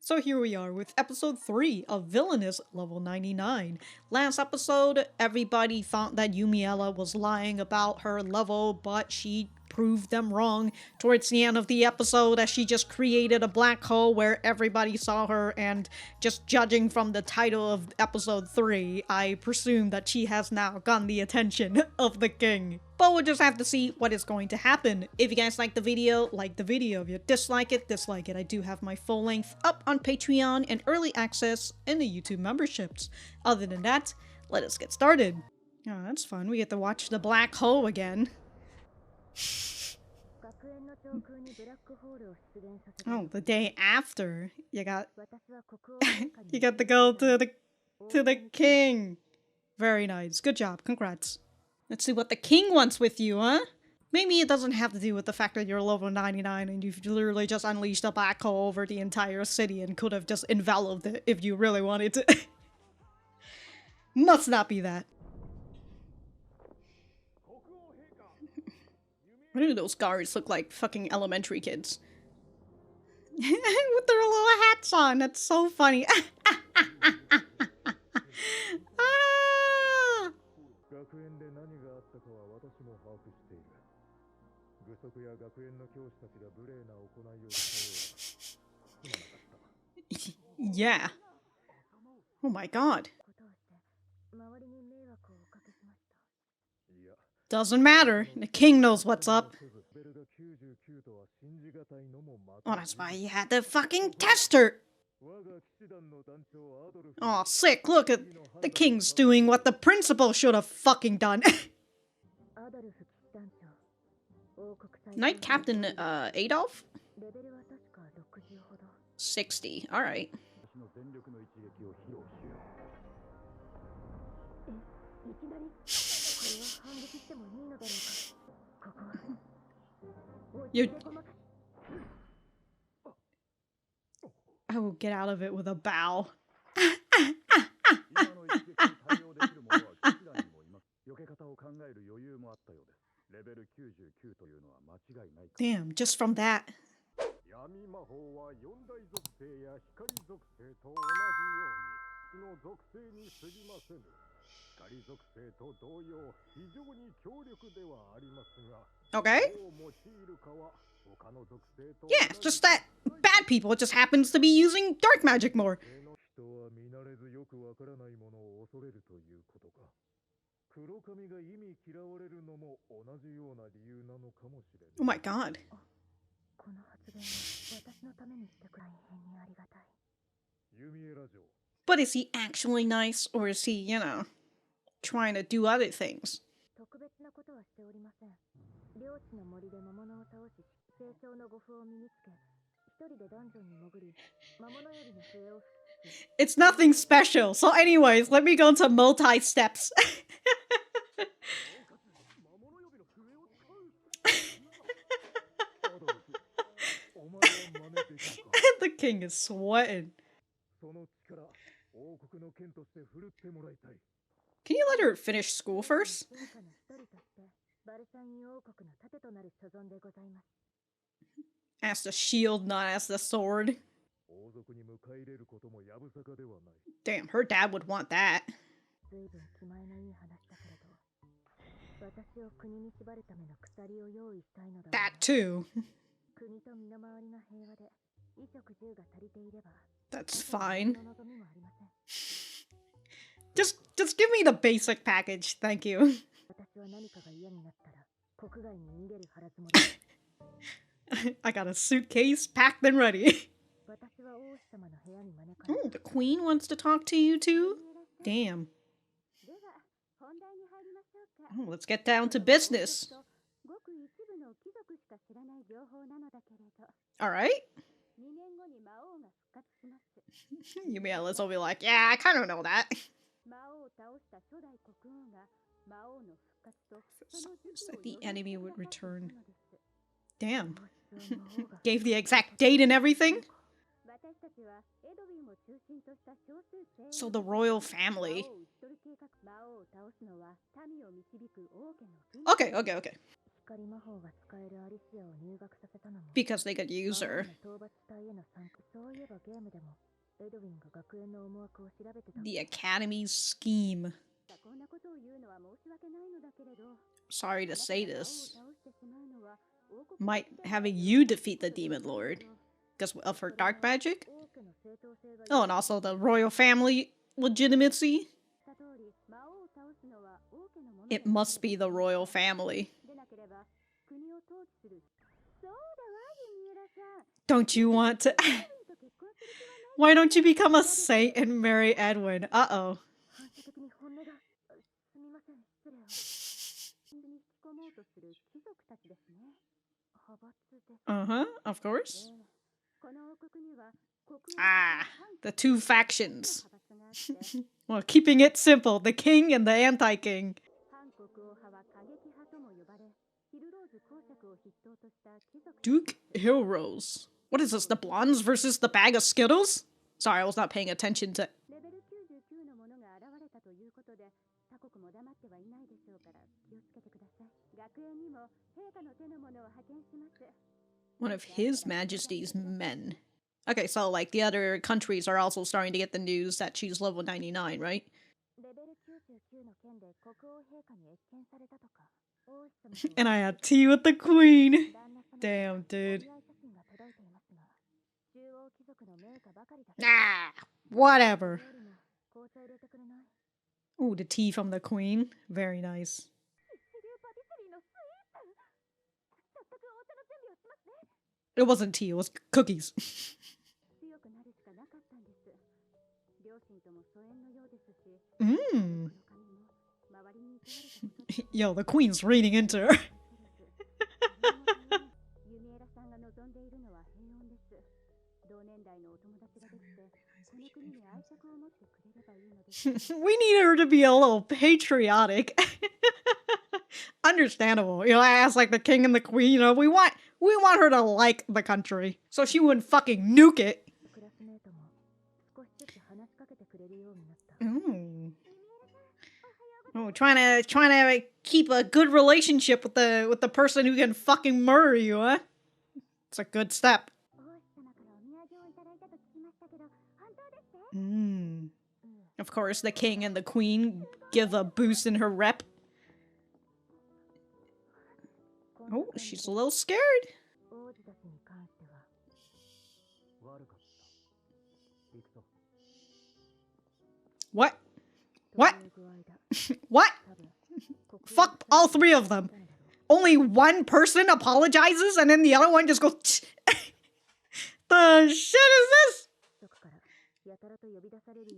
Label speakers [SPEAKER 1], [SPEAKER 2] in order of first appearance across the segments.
[SPEAKER 1] So here we are with episode 3 of Villainess Level 99. Last episode, everybody thought that Yumiella was lying about her level, but she proved them wrong towards the end of the episode as she just created a black hole where everybody saw her, and just judging from the title of episode 3, I presume that she has now gotten the attention of the king. But we'll just have to see what is going to happen. If you guys like the video, like the video. If you dislike it, dislike it. I do have my full length up on Patreon and early access in the YouTube memberships. Other than that, let us get started. Oh, that's fun. We get to watch the black hole again. Oh, the day after, you got you got to go to the king. Very nice. Good job. Congrats. Let's see what the king wants with you, huh? Maybe it doesn't have to do with the fact that you're level 99 and you've literally just unleashed a black hole over the entire city and could have just enveloped it if you really wanted to. Must not be that. Why do those guards look like fucking elementary kids? With their little hats on. That's so funny. Yeah. Oh my god. Doesn't matter. The king knows what's up. Oh, that's why he had to fucking test her. Oh, sick. Look at the king's doing what the principal should have fucking done. Knight Captain Adolf? 60. Alright. I will get out of it with a bow. Damn, just from that. Okay. Yeah, it's just that bad people, it just happens to be using dark magic more. Oh my god. But is he actually nice, or is he, you know, trying to do other things? It's nothing special. So anyways, let me go into multi-steps. The king is sweating. Can you let her finish school first? As the shield, not as the sword. Damn, her dad would want that. That too. That's fine. Just give me the basic package, thank you. I got a suitcase packed and ready. Oh, the queen wants to talk to you too? Damn. Oh, let's get down to business. Alright. Yumiella's will be like, yeah, I kind of know that. Said the enemy would return. Damn. Gave the exact date and everything? So the royal family. Okay. Because they could use her. The Academy's scheme. Sorry to say this. Might having you defeat the Demon Lord. Because of her dark magic? Oh, and also the royal family legitimacy? It must be the royal family. Don't you want to... Why don't you become a saint and marry Edwin? Uh-oh. Uh-huh, of course. Ah, the two factions. Well, keeping it simple, the king and the anti-king. Duke Heroes. What is this, the blondes versus the bag of Skittles? Sorry, I was not paying attention to... One of His Majesty's men. Okay, so like the other countries are also starting to get the news that she's level 99, right? And I had tea with the queen. Damn, dude. Ah, whatever. Ooh, the tea from the queen. Very nice. It wasn't tea, it was cookies. Mmm. Yo, the queen's reading into her. We need her to be a little patriotic. Understandable. You know, as like the king and the queen, you know, we want her to like the country. So she wouldn't fucking nuke it. Ooh. Oh, trying to keep a good relationship with the person who can fucking murder you, huh? It's a good step. Of course, the king and the queen give a boost in her rep. Oh, she's a little scared. What? What? What? Fuck all three of them. Only one person apologizes and then the other one just goes... The shit is this?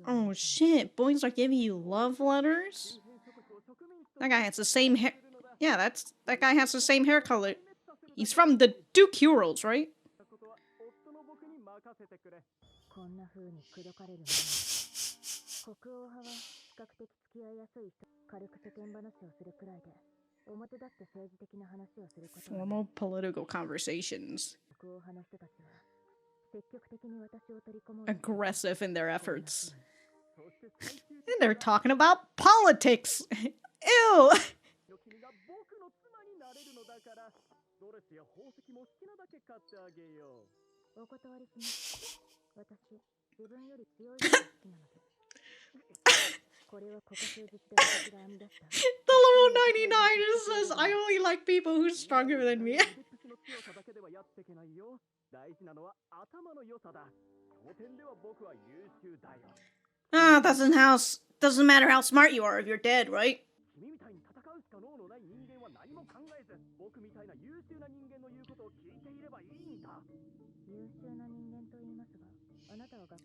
[SPEAKER 1] Oh shit, boys are giving you love letters? That guy has the same hair... Yeah, that guy has the same hair color. He's from the Duke Heroes, right? Formal political conversations. Aggressive in their efforts. And they're talking about politics! Ew! The level 99 says, I only like people who's stronger than me. Ah, doesn't matter how smart you are if you're dead, right?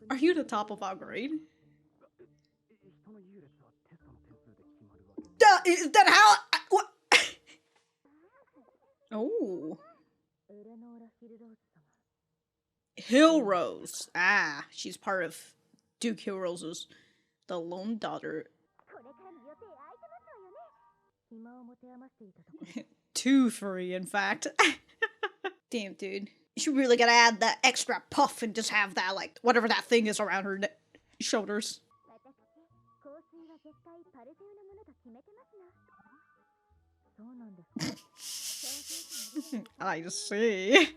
[SPEAKER 1] Are you the top of our grade? Is that how? What? Oh. Hill Rose. Ah, she's part of Duke Hill Rose's the lone daughter. 2 free, in fact. Damn, dude. You really gotta add that extra puff and just have that, like, whatever that thing is around her shoulders. I see.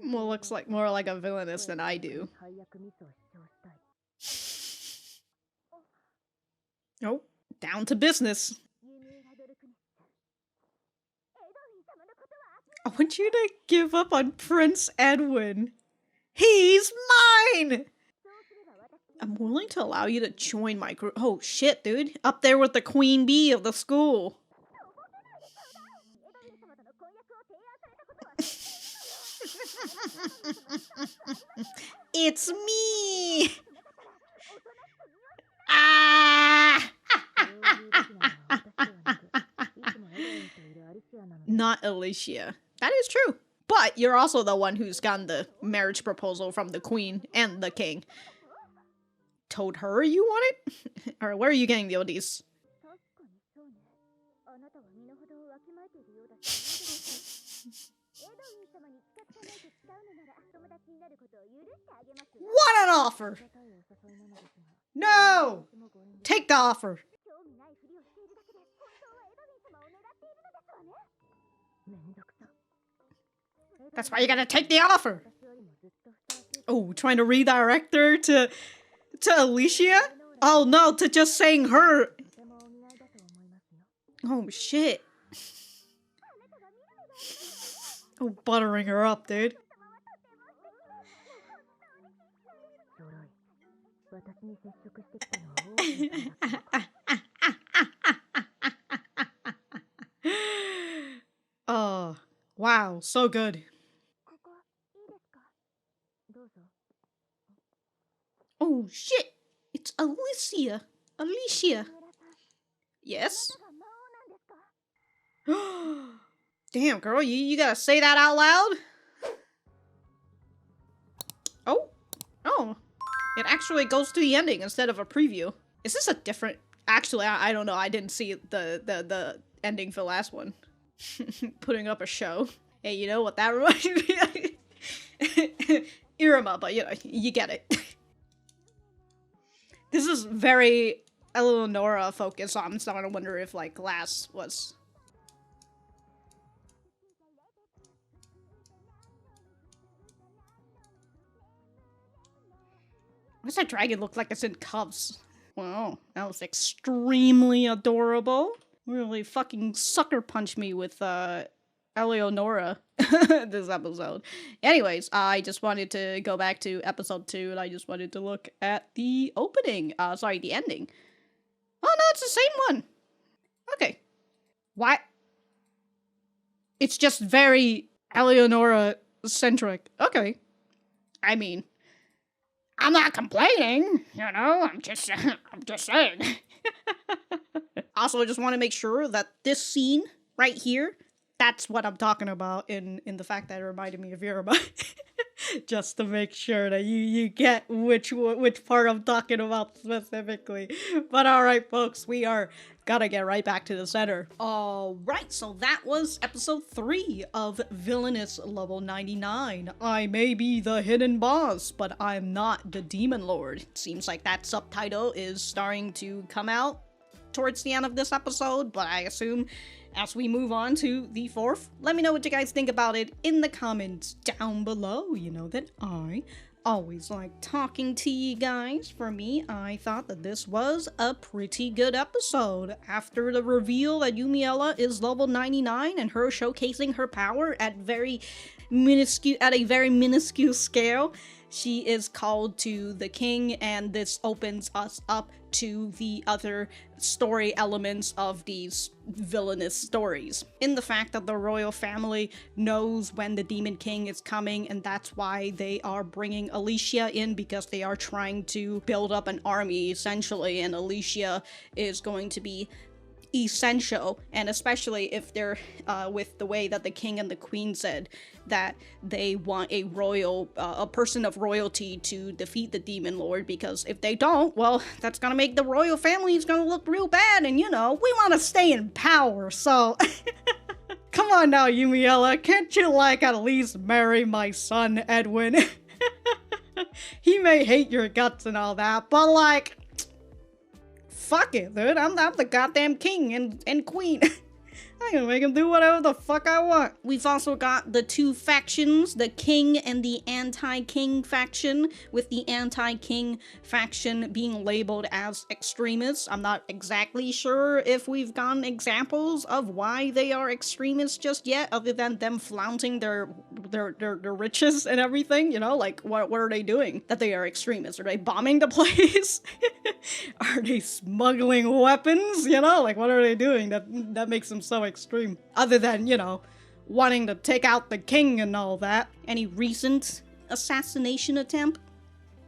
[SPEAKER 1] Well, looks like more like a villainess than I do. Oh, down to business. I want you to give up on Prince Edwin. He's mine! I'm willing to allow you to join my group. Oh shit, dude. Up there with the queen bee of the school. It's me! Ah! Not Alicia. That is true. But you're also the one who's gotten the marriage proposal from the queen and the king. Told her you want it? Or where are you getting the oldies? What an offer! No! Take the offer! That's why you gotta take the offer! Oh, trying to redirect her to Alicia? Oh no, to just saying her! Oh shit. Oh, buttering her up, dude. Oh, wow, so good. Oh shit, it's Alicia. Alicia. Yes? Damn, girl, you gotta say that out loud? Oh, it actually goes to the ending instead of a preview. Is this a different... Actually, I don't know, I didn't see the ending for the last one. Putting up a show. Hey, you know what that reminds me of? Iruma, but you know, you get it. This is very Eleonora focused, so I'm starting to wonder if, like, Glass was... Why does that dragon look like it's in cuffs? Wow, that was extremely adorable. Really fucking sucker punched me with, Eleonora this episode. Anyways, I just wanted to go back to episode 2 and I just wanted to look at the opening. Sorry, the ending. Oh no, it's the same one. Okay. Why? It's just very Eleonora-centric. Okay. I mean, I'm not complaining, you know, I'm just saying. Also, I just want to make sure that this scene right here, that's what I'm talking about in the fact that it reminded me of Iruma. Just to make sure that you get which part I'm talking about specifically. But alright, folks, we are gotta get right back to the center. Alright, so that was episode 3 of Villainess Level 99. I may be the hidden boss, but I'm not the Demon Lord. Seems like that subtitle is starting to come out towards the end of this episode, but I assume as we move on to the 4th, let me know what you guys think about it in the comments down below. You know that I always like talking to you guys. For me, I thought that this was a pretty good episode. After the reveal that Yumiella is level 99 and her showcasing her power at a very minuscule scale, she is called to the king, and this opens us up to the other story elements of these villainous stories. In the fact that the royal family knows when the Demon King is coming, and that's why they are bringing Alicia in, because they are trying to build up an army, essentially, and Alicia is going to be essential, and especially if they're with the way that the king and the queen said that they want a royal, a person of royalty to defeat the demon lord, because if they don't, well, that's gonna make the royal family is gonna look real bad, and you know, we want to stay in power, so come come on now, Yumiella, can't you, like, at least marry my son, Edwin? He may hate your guts and all that, but, like, fuck it, dude. I'm the goddamn king and queen. I can make him do whatever the fuck I want. We've also got the two factions, the king and the anti-king faction, with the anti-king faction being labeled as extremists. I'm not exactly sure if we've gotten examples of why they are extremists just yet, other than them flaunting their riches and everything, you know? Like, what are they doing that they are extremists? Are they bombing the place? Are they smuggling weapons? You know, like, what are they doing that makes them so extreme? Other than, you know, wanting to take out the king and all that. Any recent assassination attempt?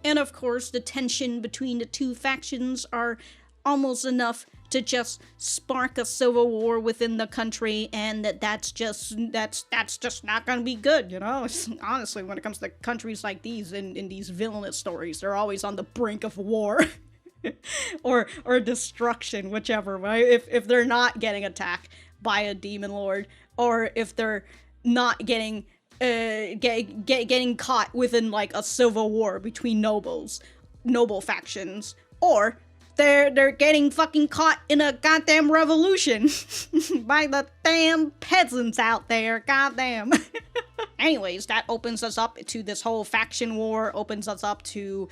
[SPEAKER 1] And of course, the tension between the two factions are almost enough to just spark a civil war within the country, and that's just not gonna be good, you know? Honestly, when it comes to countries like these, in these villainous stories, they're always on the brink of war. or destruction, whichever, right? If they're not getting attacked by a demon lord, or if they're not getting caught within, like, a civil war between noble factions, or they're getting fucking caught in a goddamn revolution by the damn peasants out there, goddamn. Anyways, that opens us up to this whole faction war, opens us up to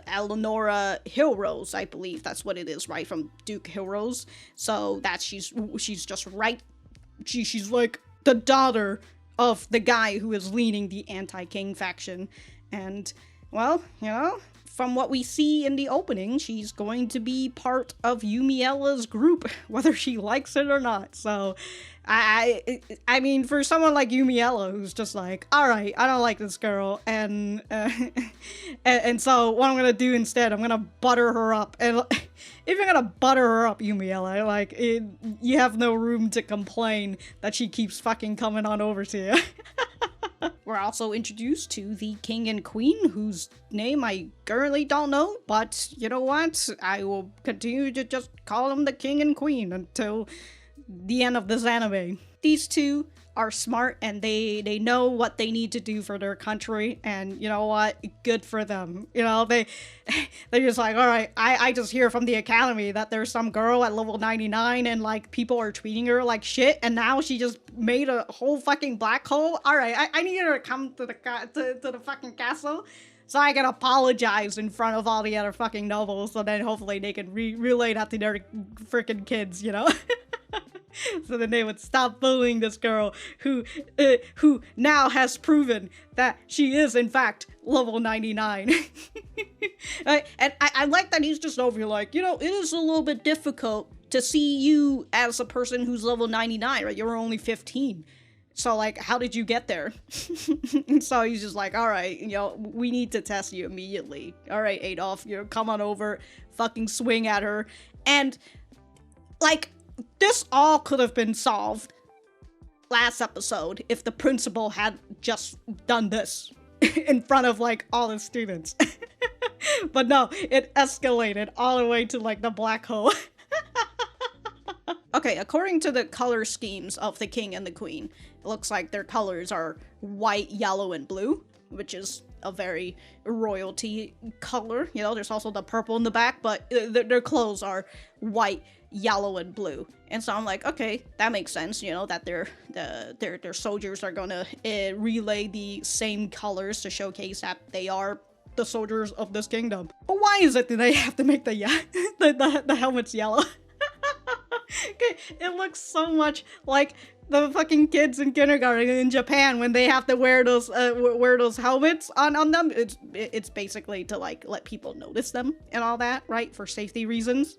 [SPEAKER 1] Eleonora Hillrose, I believe that's what it is, right? From Duke Hillrose. So that she's just right. She's like the daughter of the guy who is leading the anti-king faction. And, well, you know, from what we see in the opening, she's going to be part of Yumiella's group, whether she likes it or not. So, I mean, for someone like Yumiella, who's just like, alright, I don't like this girl, and so what I'm gonna do instead, I'm gonna butter her up. And if you're gonna butter her up, Yumiella, like, you have no room to complain that she keeps fucking coming on over to you. We're also introduced to the king and queen, whose name I currently don't know, but you know what? I will continue to just call them the king and queen until the end of this anime. These two are smart, and they know what they need to do for their country, and you know what? Good for them. You know, they're just like, alright, I just hear from the academy that there's some girl at level 99 and, like, people are treating her like shit, and now she just made a whole fucking black hole. Alright, I need her to come to the fucking castle so I can apologize in front of all the other fucking nobles, so then hopefully they can relay that to their freaking kids, you know? So then they would stop bullying this girl who now has proven that she is, in fact, level 99. And I like that he's just over here like, you know, it is a little bit difficult to see you as a person who's level 99, right? You're only 15. So, like, how did you get there? And so he's just like, alright, you know, we need to test you immediately. Alright, Adolf, you know, come on over, fucking swing at her. And, like, this all could have been solved last episode if the principal had just done this in front of, like, all the students. But no, it escalated all the way to, like, the black hole. Okay, according to the color schemes of the king and the queen, it looks like their colors are white, yellow, and blue, which is a very royalty color. You know, there's also the purple in the back, but their clothes are white, yellow, and blue. And so I'm like, okay, that makes sense, you know, that their soldiers are gonna relay the same colors to showcase that they are the soldiers of this kingdom. But why is it that they have to make the helmets yellow? Okay, it looks so much like the fucking kids in kindergarten in Japan when they have to wear those helmets on them. It's basically to, like, let people notice them and all that, right? For safety reasons.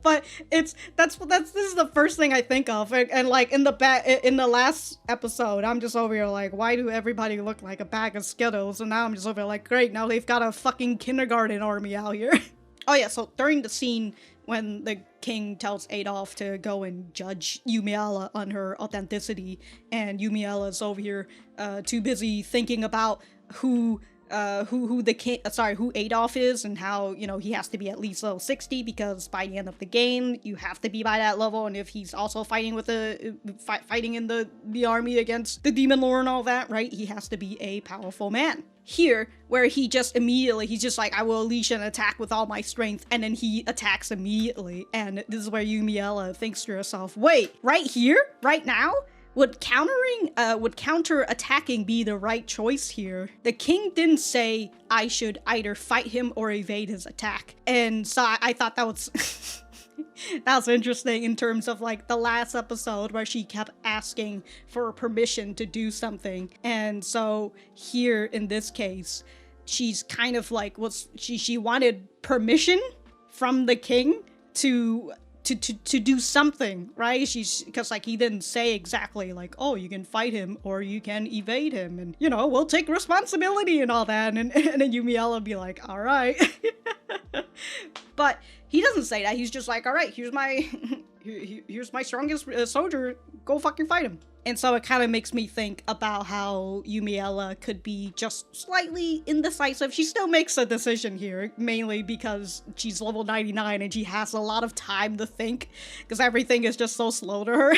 [SPEAKER 1] But this is the first thing I think of, and like in the last episode, I'm just over here like, why do everybody look like a bag of Skittles? And now I'm just over here like, great, now they've got a fucking kindergarten army out here. Oh yeah, so during the scene when the king tells Adolf to go and judge Yumiella on her authenticity, and Yumiella's over here too busy thinking about who who Adolf is, and how, you know, he has to be at least level 60 because by the end of the game you have to be by that level, and if he's also fighting with fighting in the army against the demon lord and all that, right, he has to be a powerful man. Here, where he just immediately, he's just like, I will unleash an attack with all my strength, and then he attacks immediately, and this is where Yumiella thinks to herself, wait, right here? Right now? Would counter attacking be the right choice here? The king didn't say I should either fight him or evade his attack. And so I thought that was that was interesting in terms of like the last episode where she kept asking for permission to do something. And so here in this case, she's kind of like, she wanted permission from the king to do something, right? Because like he didn't say exactly like, oh, you can fight him or you can evade him, and you know, we'll take responsibility and all that, and then Yumiella would be like, all right. But he doesn't say that. He's just like, all right, here's my strongest soldier, go fucking fight him. And so it kind of makes me think about how Yumiella could be just slightly indecisive. She still makes a decision here, mainly because she's level 99 and she has a lot of time to think, because everything is just so slow to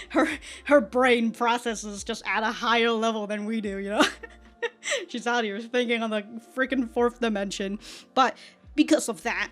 [SPEAKER 1] her. Her brain processes just at a higher level than we do, you know? She's out here thinking on the freaking 4th dimension. But because of that,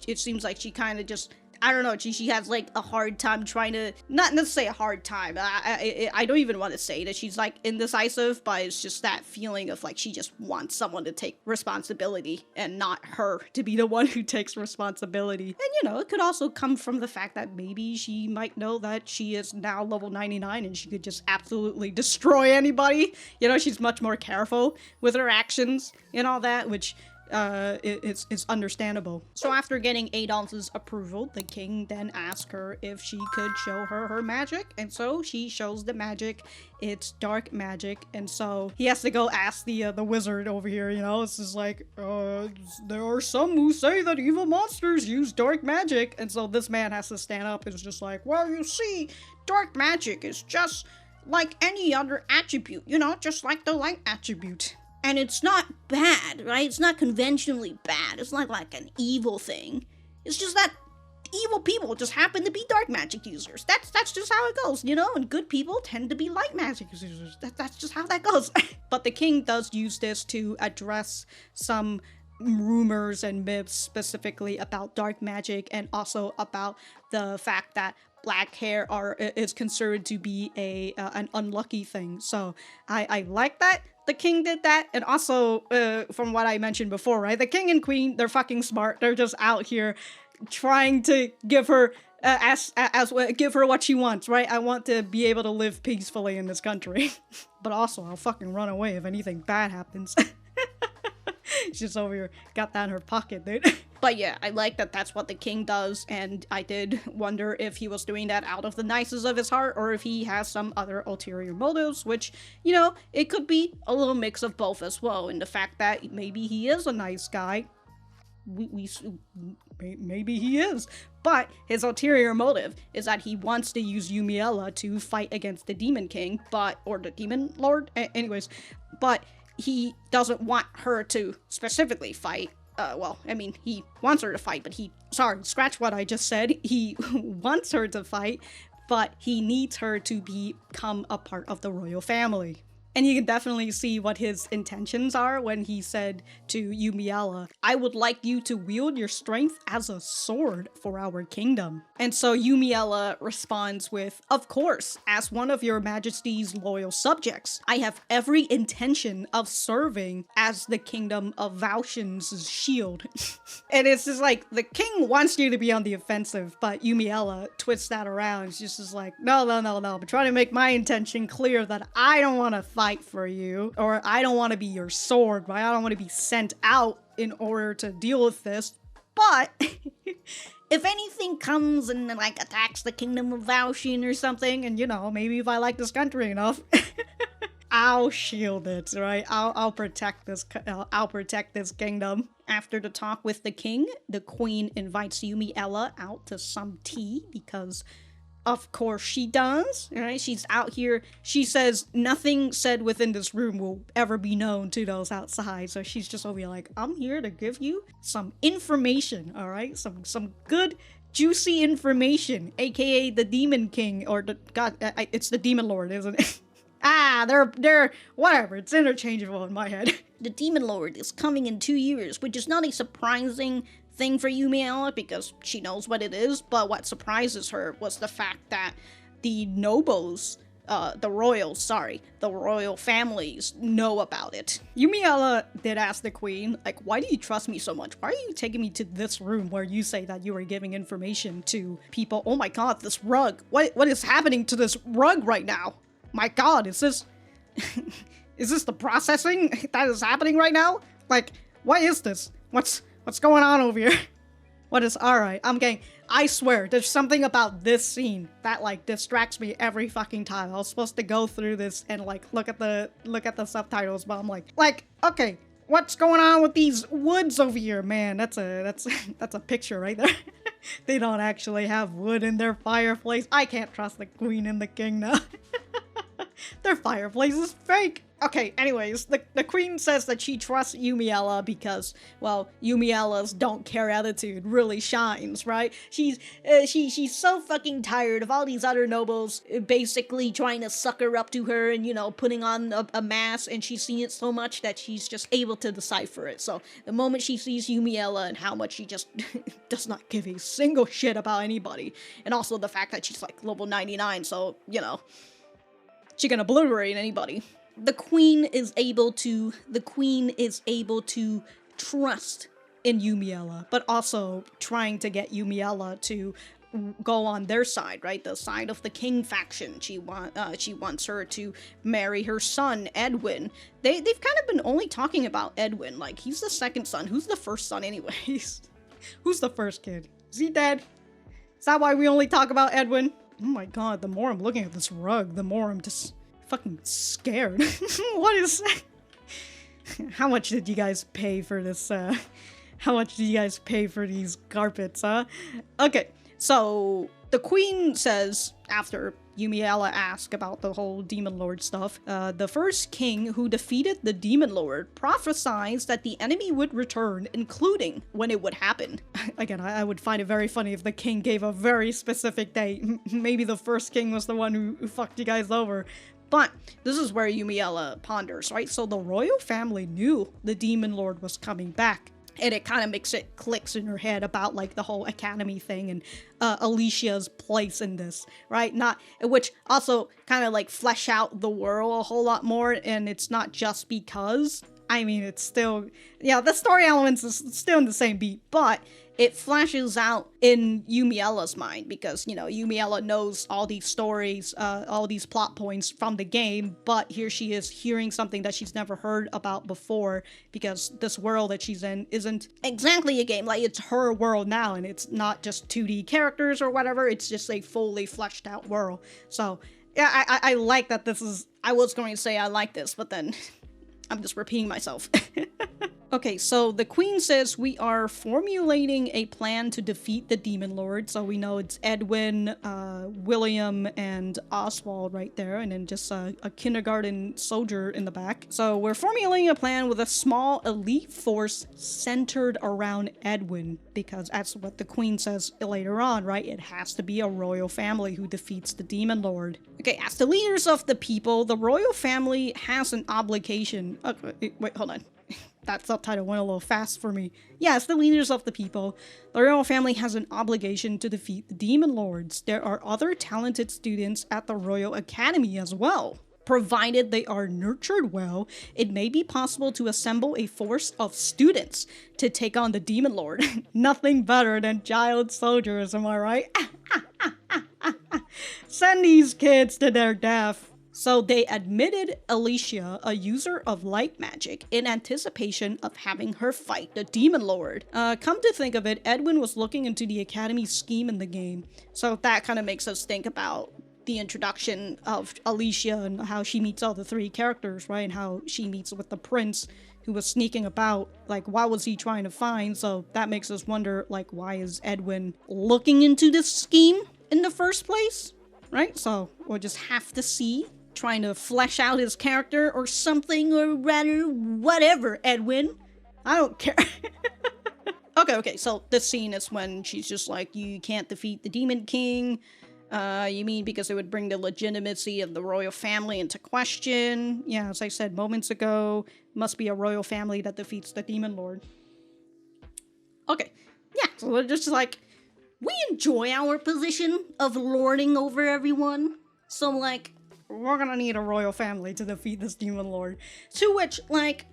[SPEAKER 1] it seems like she kind of just, I don't know, she has like a hard time trying to, not necessarily a hard time, I don't even want to say that she's like indecisive, but it's just that feeling of like she just wants someone to take responsibility and not her to be the one who takes responsibility. And you know, it could also come from the fact that maybe she might know that she is now level 99 and she could just absolutely destroy anybody. You know, she's much more careful with her actions and all that, which it's understandable. So after getting Adolph's approval, the king then asked her if she could show her magic, and so she shows the magic. It's dark magic, and so he has to go ask the wizard over here, you know. It's just like, there are some who say that evil monsters use dark magic, and so this man has to stand up and is just like, well, you see, dark magic is just like any other attribute, you know, just like the light attribute. And it's not bad, right? It's not conventionally bad. It's not like an evil thing. It's just that evil people just happen to be dark magic users. That's just how it goes, you know? And good people tend to be light magic users. That's just how that goes. But the king does use this to address some rumors and myths specifically about dark magic, and also about the fact that black hair is considered to be an unlucky thing. So I like that the king did that. And also, from what I mentioned before, right? The king and queen, they're fucking smart. They're just out here trying to give her give her what she wants, right? I want to be able to live peacefully in this country. But also, I'll fucking run away if anything bad happens. She's over here, got that in her pocket, dude. But yeah, I like that that's what the king does, and I did wonder if he was doing that out of the nicest of his heart, or if he has some other ulterior motives, which, you know, it could be a little mix of both as well, in the fact that maybe he is a nice guy. Maybe he is, but his ulterior motive is that he wants to use Yumiella to fight against the demon king, or the demon lord, anyways, but he doesn't want her to specifically fight. Well, I mean, he wants her to fight, but scratch what I just said. He wants her to fight, but he needs her to become a part of the royal family. And you can definitely see what his intentions are when he said to Yumiella, I would like you to wield your strength as a sword for our kingdom. And so Yumiella responds with, of course, as one of your majesty's loyal subjects, I have every intention of serving as the kingdom of Vaoshin's shield. And it's just like, the king wants you to be on the offensive, but Yumiella twists that around. She's just like, no, I'm trying to make my intention clear that I don't want to fight for you, or I don't want to be your sword, right? I don't want to be sent out in order to deal with this, but if anything comes and like attacks the kingdom of Vaoshin or something, and you know, maybe if I like this country enough, I'll shield it, right? I'll protect this. I'll protect this kingdom. After the talk with the king, the queen invites Yumiella out to some tea because Of course she does, right? She's out here. She says nothing said within this room will ever be known to those outside. So she's just over here like, I'm here to give you some information, all right? Some good, juicy information, aka the Demon King, or the God. It's the Demon Lord, isn't it? They're whatever. It's interchangeable in my head. The Demon Lord is coming in 2 years, which is not a surprising thing for Yumiella because she knows what it is, but what surprises her was the fact that the nobles, the royal families know about it. Yumiella did ask the queen, like, why do you trust me so much? Why are you taking me to this room where you say that you are giving information to people? Oh my god, this rug. What is happening to this rug right now? My god, is this is this the processing that is happening right now? Like, what is this? What's going on over here? What is, alright, I swear, there's something about this scene that, like, distracts me every fucking time. I was supposed to go through this and, like, look at the subtitles, but I'm like, okay, what's going on with these woods over here? Man, that's a picture right there. They don't actually have wood in their fireplace. I can't trust the queen and the king now. Their fireplace is fake. Okay, anyways, the queen says that she trusts Yumiella because, well, Yumiella's don't care attitude really shines, right? She's so fucking tired of all these other nobles basically trying to sucker up to her and, you know, putting on a mask, and she's seen it so much that she's just able to decipher it. So the moment she sees Yumiella and how much she just does not give a single shit about anybody, and also the fact that she's like level 99, so, you know, she can obliterate anybody. The queen is able to trust in Yumiella, but also trying to get Yumiella to go on their side, right? The side of the king faction. She wants her to marry her son, Edwin. They've kind of been only talking about Edwin, like he's the second son. Who's the first son anyways? Who's the first kid? Is he dead? Is that why we only talk about Edwin? Oh my god, the more I'm looking at this rug, the more I'm just fucking scared. What is that? How much did you guys pay for this, how much did you guys pay for these carpets, huh? Okay, so the queen says, after Yumiella asks about the whole Demon Lord stuff, the first king who defeated the Demon Lord prophesies that the enemy would return, including when it would happen. Again, I would find it very funny if the king gave a very specific date. Maybe the first king was the one who fucked you guys over. But this is where Yumiella ponders, right? So the royal family knew the Demon Lord was coming back. And it kind of makes it clicks in her head about like the whole academy thing and Alicia's place in this, right? Which also kind of like flesh out the world a whole lot more. And it's not just because, I mean, it's still, yeah, the story elements is still in the same beat, but it flashes out in Yumiella's mind because, you know, Yumiella knows all these stories, all these plot points from the game, but here she is hearing something that she's never heard about before because this world that she's in isn't exactly a game. Like, it's her world now, and it's not just 2D characters or whatever, it's just a fully fleshed out world. So, yeah, I like that this is, I was going to say I like this, but then I'm just repeating myself. Okay, so the queen says we are formulating a plan to defeat the Demon Lord. So we know it's Edwin, William, and Oswald right there, and then just a kindergarten soldier in the back. So we're formulating a plan with a small elite force centered around Edwin, because that's what the queen says later on, right? It has to be a royal family who defeats the Demon Lord. Okay, as the leaders of the people, the royal family has an obligation. Wait, hold on. That subtitle went a little fast for me. Yes, the leaders of the people. The royal family has an obligation to defeat the Demon Lords. There are other talented students at the Royal Academy as well. Provided they are nurtured well, it may be possible to assemble a force of students to take on the Demon Lord. Nothing better than child soldiers, am I right? Send these kids to their death. So they admitted Alicia a user of light magic in anticipation of having her fight the Demon Lord. Come to think of it, Edwin was looking into the Academy's scheme in the game. So that kind of makes us think about the introduction of Alicia and how she meets all the three characters, right? And how she meets with the prince who was sneaking about. Like, what was he trying to find? So that makes us wonder, like, why is Edwin looking into this scheme? in the first place, right? So we'll just have to see, trying to flesh out his character or something, or rather, whatever, Edwin. I don't care. Okay, so this scene is when she's just like, you can't defeat the Demon King. You mean because it would bring the legitimacy of the royal family into question? Yeah, as I said moments ago, must be a royal family that defeats the Demon Lord. Okay, yeah, so we're just like, we enjoy our position of lording over everyone. So, like, we're gonna need a royal family to defeat this Demon Lord. To which, like,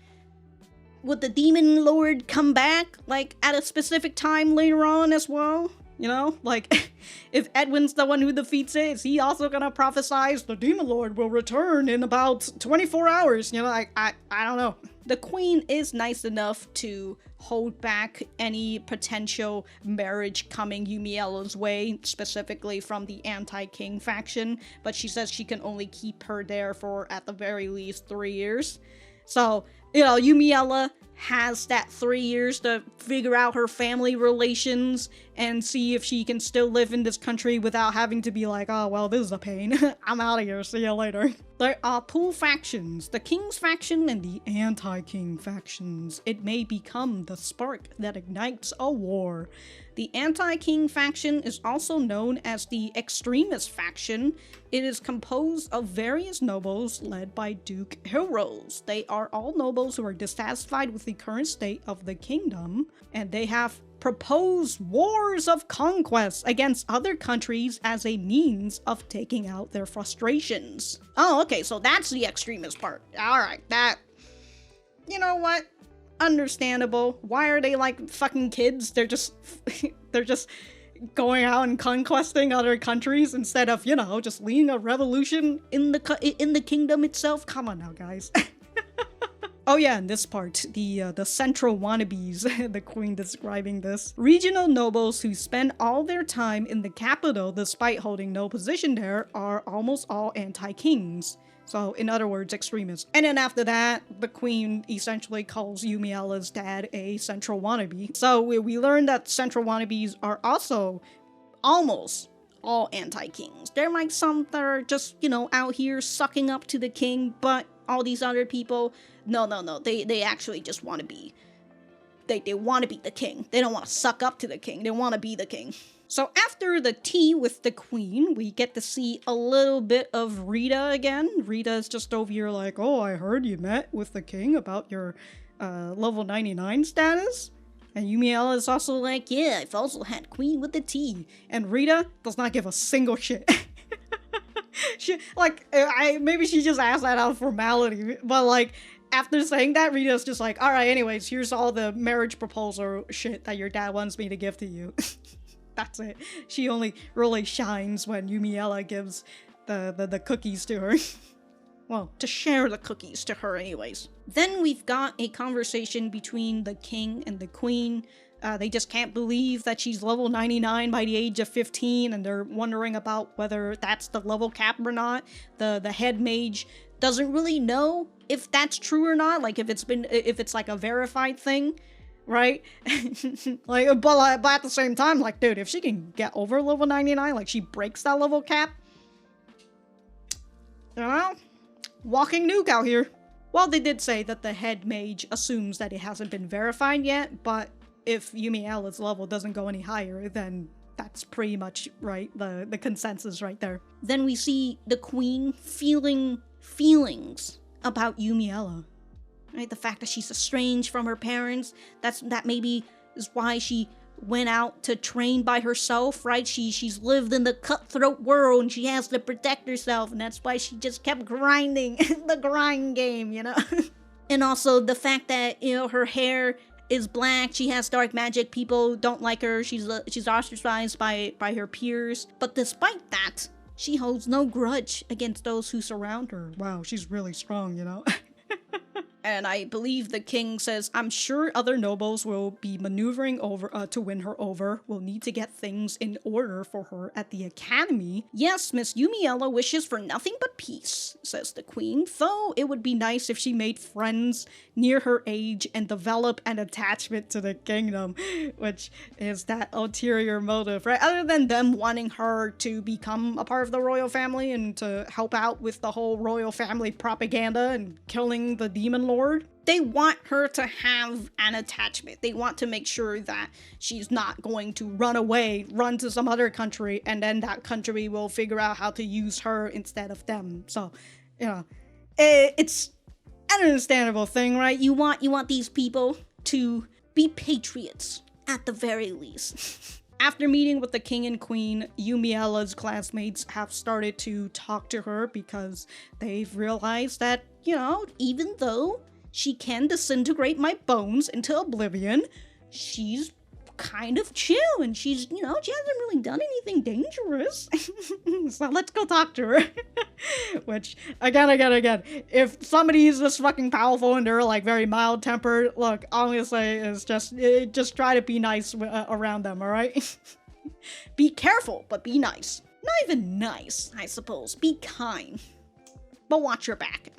[SPEAKER 1] would the Demon Lord come back, like, at a specific time later on as well? You know, like, if Edwin's the one who defeats it, is he also gonna prophesize the Demon Lord will return in about 24 hours? You know, I don't know. The Queen is nice enough to hold back any potential marriage coming Yumiella's way, specifically from the anti-king faction, but she says she can only keep her there for, at the very least, 3 years. So, you know, Yumiella has that 3 years to figure out her family relations and see if she can still live in this country without having to be like, oh, well, this is a pain. I'm out of here. See you later. There are two factions, the King's faction and the anti-King factions. It may become the spark that ignites a war. The anti-King faction is also known as the extremist faction. It is composed of various nobles led by Duke heroes. They are all nobles who are dissatisfied with the current state of the kingdom, and they have proposed wars of conquest against other countries as a means of taking out their frustrations. Oh, okay, so that's the extremist part. Alright, that... You know what? Understandable. Why are they like fucking kids? They're just going out and conquesting other countries instead of, you know, just leading a revolution in the kingdom itself. Come on now, guys. Oh yeah, and this part, the central wannabes, the Queen describing this. Regional nobles who spend all their time in the capital despite holding no position there are almost all anti-kings. So, in other words, extremists. And then after that, the Queen essentially calls Yumiella's dad a central wannabe. So we learned that central wannabes are also almost all anti-kings. There might some that are just, you know, out here sucking up to the king, but all these other people, no. They actually just want to be, they want to be the king. They don't want to suck up to the king. They want to be the king. So after the tea with the Queen, we get to see a little bit of Rita again. Rita is just over here like, oh, I heard you met with the king about your level 99 status. And Yumiella is also like, yeah, I've also had Queen with the tea. And Rita does not give a single shit. Maybe she just asked that out of formality, but like, after saying that, Rita's just like, alright, anyways, here's all the marriage proposal shit that your dad wants me to give to you. That's it. She only really shines when Yumiella gives the cookies to her. Well, to share the cookies to her anyways. Then we've got a conversation between the king and the queen. They just can't believe that she's level 99 by the age of 15, and they're wondering about whether that's the level cap or not. The head mage doesn't really know if that's true or not, like if it's like a verified thing. Right? but at the same time, like, dude, if she can get over level 99, like, she breaks that level cap, you know? Walking nuke out here. Well, they did say that the head mage assumes that it hasn't been verified yet, but if Yumiella's level doesn't go any higher, then that's pretty much, right, the consensus right there. Then we see the Queen feeling feelings about Yumiella. Right, the fact that she's estranged from her parents, that maybe is why she went out to train by herself, right? She's lived in the cutthroat world and she has to protect herself, and that's why she just kept grinding the grind game, you know? And also the fact that, you know, her hair is black, she has dark magic, people don't like her, she's ostracized by her peers. But despite that, she holds no grudge against those who surround her. Wow, she's really strong, you know? And I believe the king says, I'm sure other nobles will be maneuvering over to win her over. We'll need to get things in order for her at the academy. Yes, Miss Yumiella wishes for nothing but peace, says the queen, though it would be nice if she made friends near her age and develop an attachment to the kingdom, which is that ulterior motive, right? Other than them wanting her to become a part of the royal family and to help out with the whole royal family propaganda and killing the demon lord. They want her to have an attachment. They want to make sure that she's not going to run away, run to some other country, and then that country will figure out how to use her instead of them. So, you know, it's an understandable thing, right? You want these people to be patriots, at the very least. After meeting with the king and queen, Yumiella's classmates have started to talk to her because they've realized that, you know, even though she can disintegrate my bones into oblivion, she's kind of chill and she's, you know, she hasn't really done anything dangerous. So let's go talk to her. Which, again, if somebody is this fucking powerful and they're like very mild tempered, look, all I'm gonna say is just try to be nice around them, alright? Be careful, but be nice. Not even nice, I suppose. Be kind. But watch your back.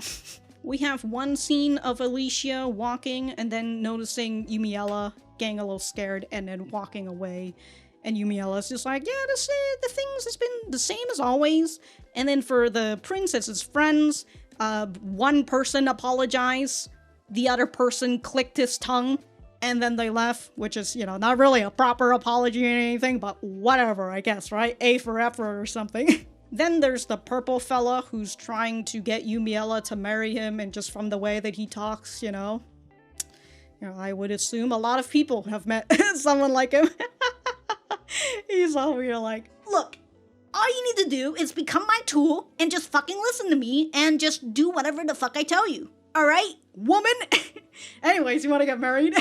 [SPEAKER 1] We have one scene of Alicia walking and then noticing Yumiella getting a little scared and then walking away. And Yumiella's just like, yeah, the things has been the same as always. And then for the princess's friends, one person apologized, the other person clicked his tongue, and then they left, which is, you know, not really a proper apology or anything, but whatever, I guess, right? A for effort or something. Then there's the purple fella who's trying to get Yumiella to marry him, and just from the way that he talks, you know, I would assume a lot of people have met someone like him. He's over here like, look, all you need to do is become my tool and just fucking listen to me and just do whatever the fuck I tell you. Alright, woman? Anyways, you want to get married?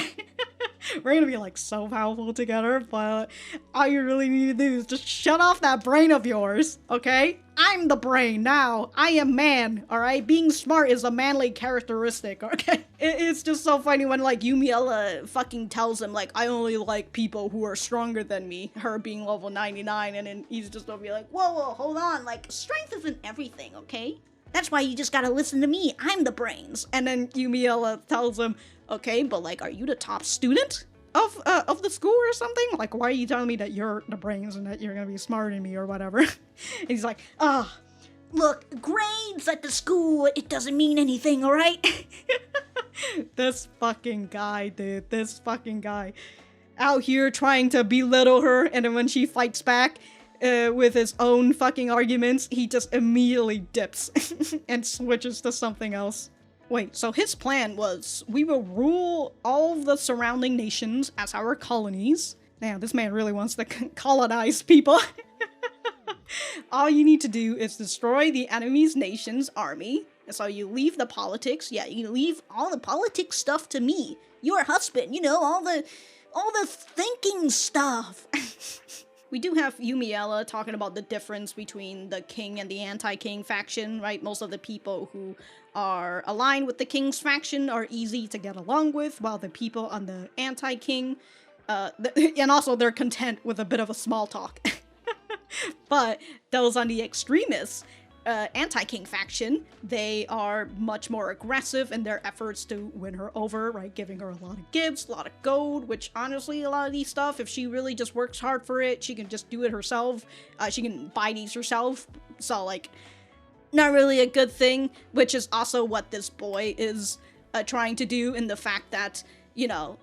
[SPEAKER 1] We're gonna be like so powerful together, but all you really need to do is just shut off that brain of yours, okay? I'm the brain now. I am man, alright? Being smart is a manly characteristic, okay? It's just so funny when like Yumiella fucking tells him like, I only like people who are stronger than me, her being level 99, and then he's just gonna be like, whoa, hold on, like strength isn't everything, okay? That's why you just gotta listen to me. I'm the brains. And then Yumiella tells him, okay, but like, are you the top student of the school or something? Like, why are you telling me that you're the brains and that you're gonna be smarter than me or whatever? And he's like, look, grades at the school, it doesn't mean anything, alright? This fucking guy, dude. This fucking guy. Out here trying to belittle her, and then when she fights back, with his own fucking arguments, he just immediately dips and switches to something else. Wait, so his plan was, we will rule all of the surrounding nations as our colonies. Now, this man really wants to colonize people. All you need to do is destroy the enemy's nation's army. So you leave the politics. Yeah, you leave all the politics stuff to me. Your husband, you know, all the thinking stuff. We do have Yumiella talking about the difference between the king and the anti-king faction, right? Most of the people who are aligned with the king's faction are easy to get along with, while the people on the anti-king, and also they're content with a bit of a small talk. But those on the extremists, anti-king faction, they are much more aggressive in their efforts to win her over, right? Giving her a lot of gifts, a lot of gold, which honestly, a lot of these stuff, if she really just works hard for it, she can just do it herself. She can buy these herself. So, like, not really a good thing, which is also what this boy is trying to do, in the fact that, you know,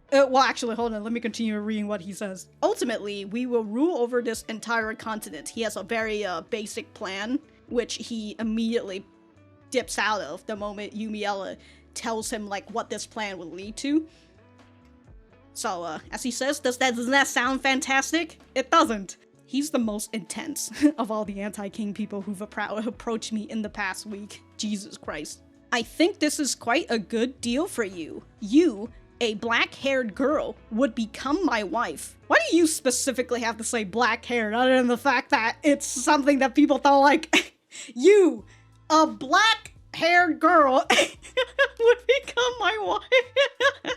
[SPEAKER 1] well, actually, hold on. Let me continue reading what he says. Ultimately, we will rule over this entire continent. He has a very basic plan, which he immediately dips out of the moment Yumiella tells him like what this plan would lead to. So, as he says, doesn't that sound fantastic? It doesn't. He's the most intense of all the anti-king people who've approached me in the past week. Jesus Christ. I think this is quite a good deal for you. You, a black-haired girl, would become my wife. Why do you specifically have to say black-haired, other than the fact that it's something that people don't like? You, a black haired girl would become my wife.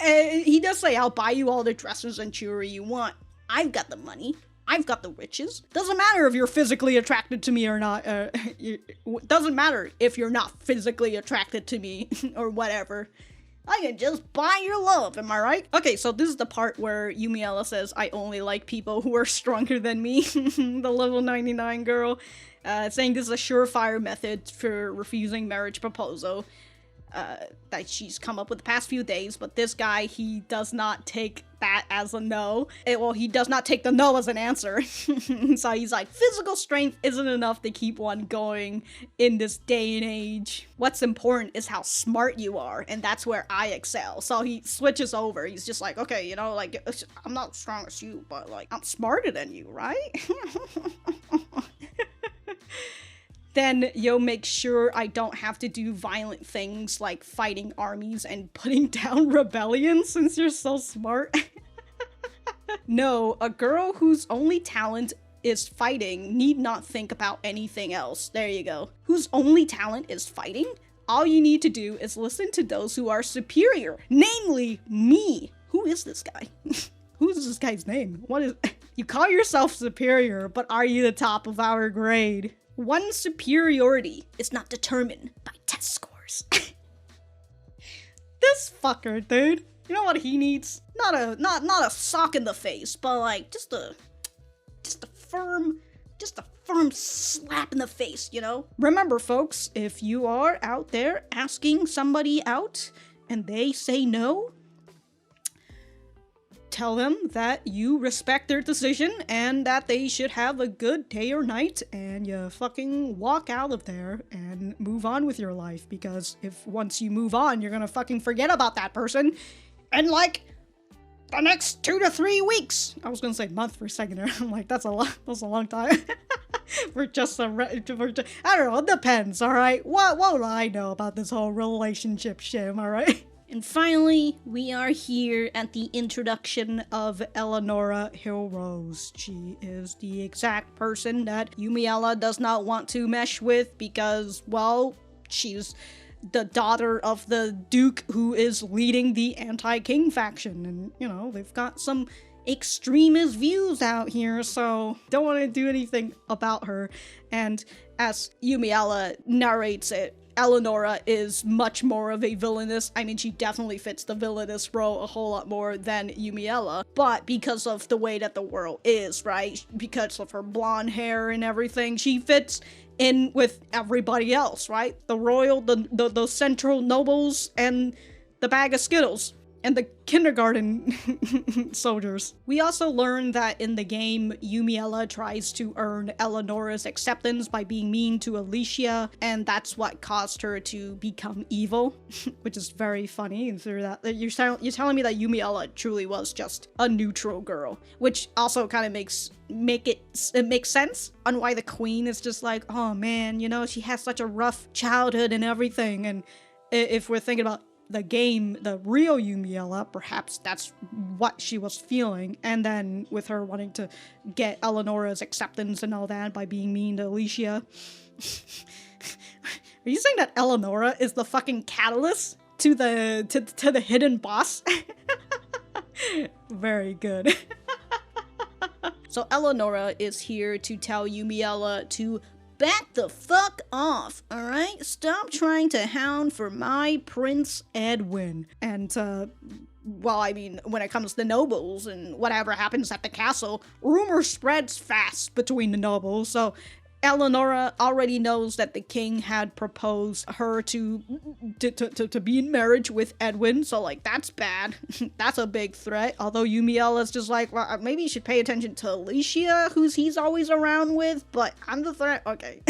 [SPEAKER 1] And he does say, I'll buy you all the dresses and jewelry you want. I've got the money. I've got the riches. Doesn't matter if you're physically attracted to me or not. Doesn't matter if you're not physically attracted to me or whatever. I can just buy your love, am I right? Okay, so this is the part where Yumiella says, I only like people who are stronger than me. The level 99 girl. Saying this is a surefire method for refusing marriage proposal. That she's come up with the past few days, but this guy, he does not take that as a no. Well, he does not take the no as an answer. So he's like, physical strength isn't enough to keep one going in this day and age. What's important is how smart you are, and that's where I excel. So he switches over. He's just like, okay, you know, like, I'm not as strong as you, but like, I'm smarter than you, right? Then you'll make sure I don't have to do violent things like fighting armies and putting down rebellion since you're so smart. No, a girl whose only talent is fighting need not think about anything else. There you go. Whose only talent is fighting? All you need to do is listen to those who are superior, namely me. Who is this guy? Who's this guy's name? What is... You call yourself superior, but are you the top of our grade? One's superiority is not determined by test scores. This fucker, dude. You know what he needs? Not a sock in the face, but like just a firm slap in the face, you know? Remember, folks, if you are out there asking somebody out and they say no, tell them that you respect their decision and that they should have a good day or night, and you fucking walk out of there and move on with your life, because if once you move on, you're gonna fucking forget about that person in like the next 2 to 3 weeks. I was gonna say month for a second there. I'm like, that's a long time. I don't know, it depends, alright? What do I know about this whole relationship shit, am I right? And finally, we are here at the introduction of Eleonora Hillrose. She is the exact person that Yumiella does not want to mesh with because, well, she's the daughter of the Duke who is leading the anti-king faction. And, you know, they've got some extremist views out here, so don't want to do anything about her. And as Yumiella narrates it, Eleonora is much more of a villainous. I mean, she definitely fits the villainous role a whole lot more than Yumiella, but because of the way that the world is, right? Because of her blonde hair and everything, she fits in with everybody else, right? The royal, the central nobles, and the bag of Skittles. And the kindergarten soldiers. We also learn that in the game, Yumiella tries to earn Eleonora's acceptance by being mean to Alicia, and that's what caused her to become evil, which is very funny. Through that, you're telling me that Yumiella truly was just a neutral girl, which also kind of makes sense on why the queen is just like, oh man, you know, she has such a rough childhood and everything. And if we're thinking about the game, the real Yumiella, perhaps that's what she was feeling. And then with her wanting to get Eleonora's acceptance and all that by being mean to Alicia. Are you saying that Eleonora is the fucking catalyst to the hidden boss? Very good. So Eleonora is here to tell Yumiella to back the fuck off, alright? Stop trying to hound for my Prince Edwin. And, well, I mean, when it comes to nobles and whatever happens at the castle, rumor spreads fast between the nobles, so Eleonora already knows that the king had proposed her to be in marriage with Edwin, so like that's bad. That's a big threat. Although Yumiella's just like, well, maybe you should pay attention to Alicia, he's always around with, but I'm the threat. Okay.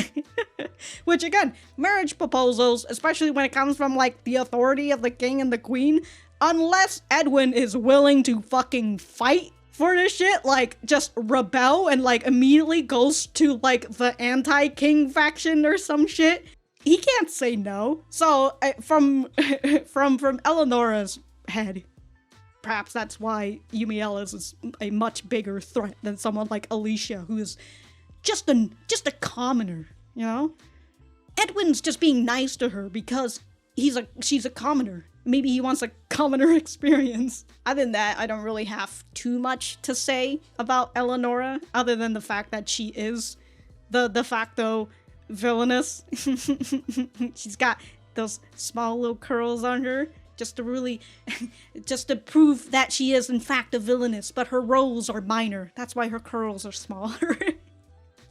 [SPEAKER 1] Which again, marriage proposals, especially when it comes from like the authority of the king and the queen, unless Edwin is willing to fucking fight for this shit, like, just rebel and, like, immediately goes to, like, the anti-king faction or some shit, he can't say no. So, from Eleonora's head, perhaps that's why Yumiella is a much bigger threat than someone like Alicia, who is just a commoner, you know? Edwin's just being nice to her because she's a commoner. Maybe he wants a commoner experience. Other than that, I don't really have too much to say about Eleonora, other than the fact that she is the de facto villainess. She's got those small little curls on her, just to prove that she is in fact a villainess, but her roles are minor. That's why her curls are smaller.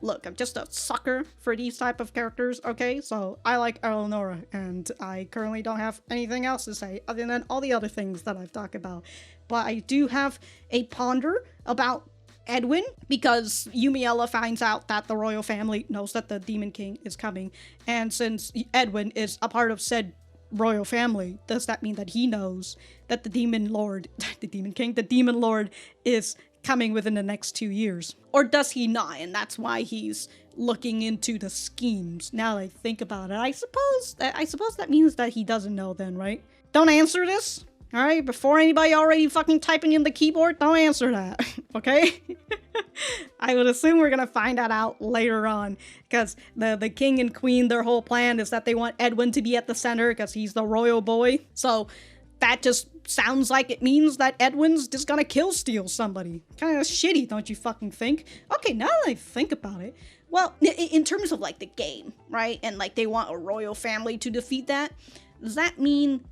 [SPEAKER 1] Look, I'm just a sucker for these type of characters, okay? So I like Eleonora, and I currently don't have anything else to say other than all the other things that I've talked about. But I do have a ponder about Edwin, because Yumiella finds out that the royal family knows that the Demon King is coming, and since Edwin is a part of said royal family, does that mean that he knows that the Demon Lord, the Demon Lord is coming within the next 2 years? Or does he not? And that's why he's looking into the schemes. Now that I think about it, I suppose that means that he doesn't know then, right? Don't answer this, all right? Before anybody already fucking typing in the keyboard, don't answer that, okay? I would assume we're gonna find that out later on, because the king and queen, their whole plan is that they want Edwin to be at the center because he's the royal boy. So that just sounds like it means that Edwin's just gonna steal somebody. Kind of shitty, don't you fucking think? Okay, now that I think about it, well, in terms of like the game, right? And like they want a royal family to defeat that. Does that mean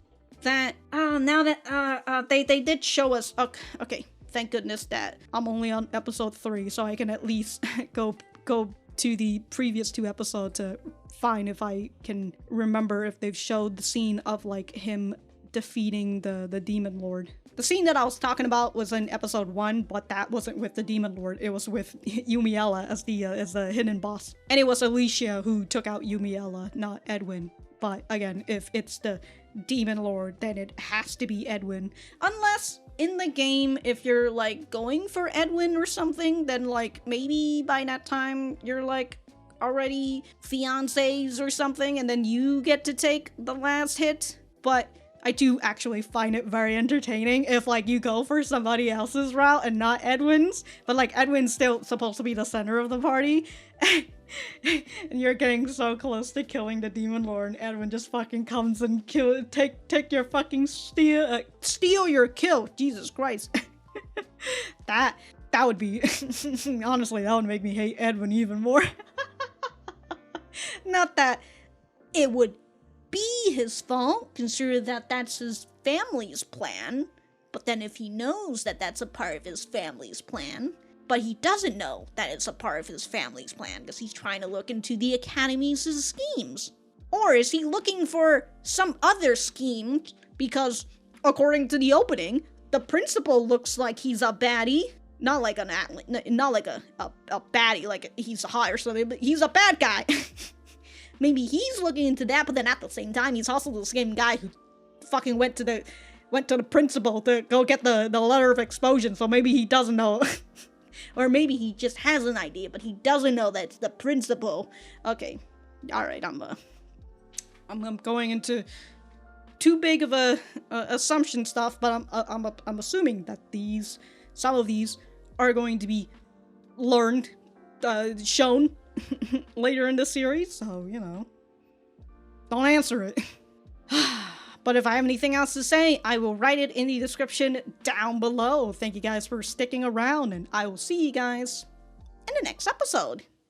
[SPEAKER 1] that, now that, they did show us, okay, thank goodness that I'm only on episode 3, so I can at least go to the previous 2 episodes to find if I can remember if they've showed the scene of like him defeating the Demon Lord. The scene that I was talking about was in episode 1, but that wasn't with the Demon Lord. It was with Yumiella as the hidden boss. And it was Alicia who took out Yumiella, not Edwin. But again, if it's the Demon Lord, then it has to be Edwin. Unless in the game, if you're like going for Edwin or something, then like maybe by that time you're like already fiancés or something, and then you get to take the last hit. But I do actually find it very entertaining if like you go for somebody else's route and not Edwin's, but like Edwin's still supposed to be the center of the party. And you're getting so close to killing the Demon Lord, and Edwin just fucking comes and take your fucking steal your kill. Jesus Christ. That would be honestly, that would make me hate Edwin even more. Not that it would be his fault, consider that that's his family's plan, but then if he knows that that's a part of his family's plan, but he doesn't know that it's a part of his family's plan because he's trying to look into the Academy's schemes. Or is he looking for some other scheme because, according to the opening, the principal looks like he's a baddie. Not like a baddie, like he's hot or something, but he's a bad guy. Maybe he's looking into that, but then at the same time, he's also the same guy who fucking went to the principal to go get the letter of expulsion, so maybe he doesn't know. Or maybe he just has an idea, but he doesn't know that it's the principal. Okay, alright, I'm going into too big of a assumption stuff, but I'm assuming that some of these are going to be learned, shown later in the series, so, you know, don't answer it. But if I have anything else to say, I will write it in the description down below. Thank you guys for sticking around, and I will see you guys in the next episode.